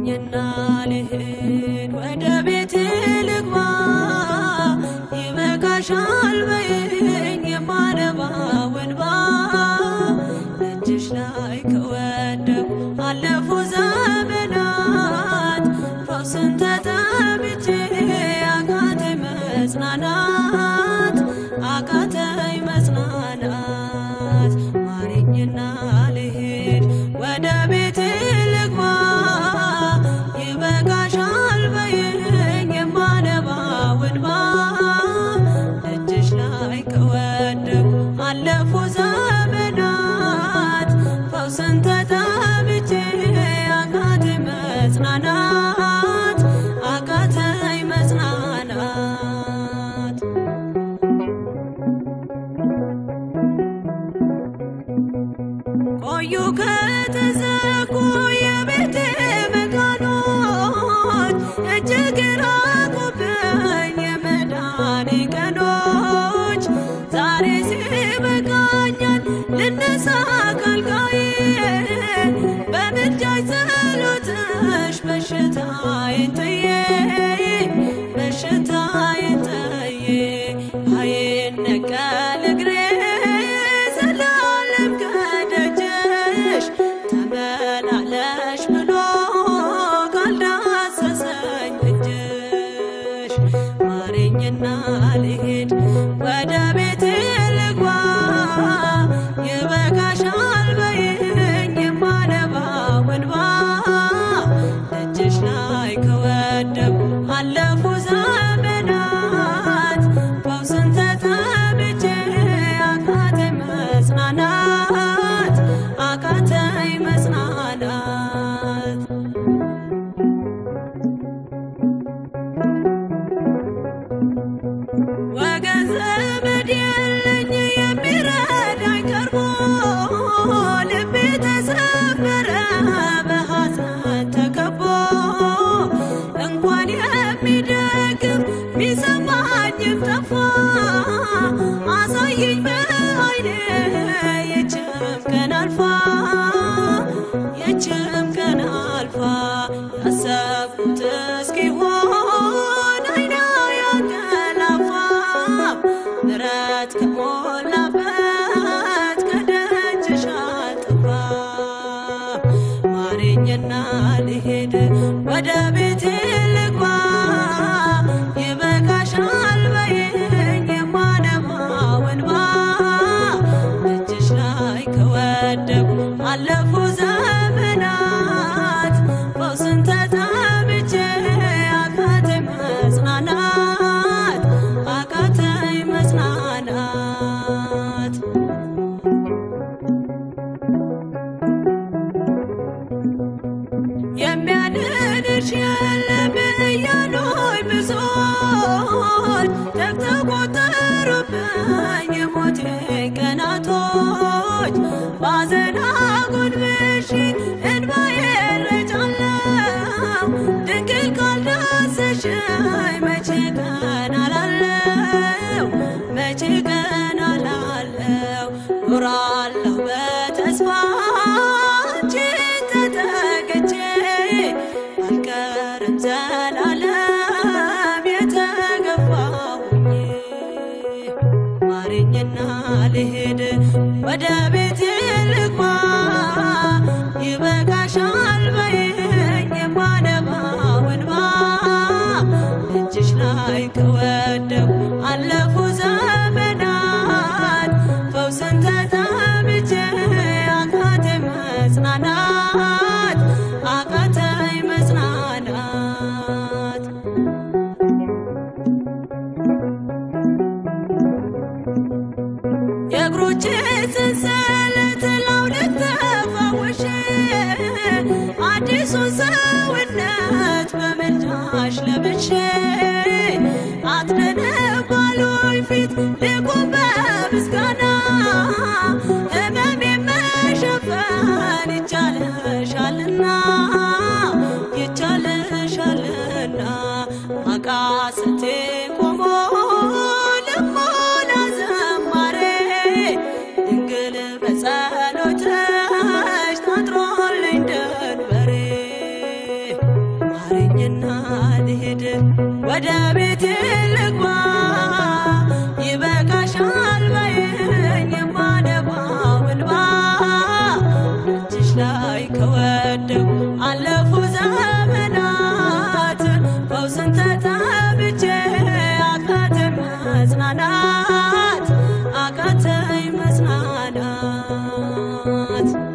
ማረኝና ልሂድ ወደ ቤቴ ልግባ ይበቃሻል በይኝ የማነባው እንባ እጅሽ ላይ ከወደኩ አለፉ ዘመናት ፈውስን ተጠምቼ አቃተኝ መጽናናት ማረኝና ልሂድ ወደ ቤቴ ልግባ ይበቃሻል በይኝ የማነባው እንባ እጅሽ ላይ ከወደኩ አለፉ ዘመናት ፈውስን ተጠምቼ አቃተኝ መጽናናት ቆዩ ከተዘጉ የቤቴ መቃኖች እጅግ ራቁብኝ የመዳኔ ቀኖች ዛሬ ሲበቃኛል ልነሳ ከአልጋዬ በምልጃሽ ጸሎትሽ በሽታዬን ጥዬ አይነቀል እግሬ ዘላለም ከደጅሽ ተመላለሽ ብሎ ካልዳሰሰኝ እጅሽ ማረኝና ልሂድ ወደ ቤቴ ልግባ ይበቃሻል በይኝ የማነባው እንባ እጅሽ ላይ ከወደኩ አለፉ ዘመናት ፈውስን ተጠምቼ አቃተኝ መጽናናት ወገን ዘመድ የለኝ የሚረዳኝ ቀርቦ ልቤ ተሰበረ በሐዘን ተከቦ እንኳን የሚደግፍ ሚሰማኝም ጠፋ አሳየኝ በዓይኔ ይህችም ቀን አልፋ ያሰብኩት እስኪሆን አይኔ ያንቀላፋ ምሕረት ከሞላበት ከደጅሽ አልጠፋም ማረኝና ልሂድ ወደ ቤቴ ልግባ ይበቃሻል በይኝ የማነባው እንባ እጅሽ ላይ ከወደኩ አለፉ ዘመናት ፈውስን ተጠምቼ አቃተኝ መጽናናት የሚያድንሽ የለም እያሉኝ ብዙዎች ተቆጠሩብኝ የሞቴ ቀናቶች ባዘን አጎንብሼ እንባዬን ረጫለሁ ድንግል ካልዳሰሽኝ መቼ ቀን አላለው ኖራለሁ በተስፋ አንቺን ተጠግቼ አልቀርም ዘላለም የተገፋሁኝ ማረኝና ልሂድ ወደ ቤቴ ልግባ ይበቃሻል በይኝ የማነባው እንባ እጅሽ ላይ ከወደኩ አለፉ ዘመናት ፈውስን ተጠምቼ አቃተኝ መጽናናት የእግሮቼ ሰንሰለት ላውልቅ ተፈውሼ አዲሱን ሰውነት በምልጃሽ ለብሼ አትነነባሉኝ ፊት ልቁም በምስጋና ሕመሜን መሸፈን ይቻልሻልና አቃስቴ ቆሞ ልሞላ ዘማሬ ድንግል በጸሎትሽ ታጥሮልኝ ደንበሬ ልሂድ ወደ ቤቴ ልግባ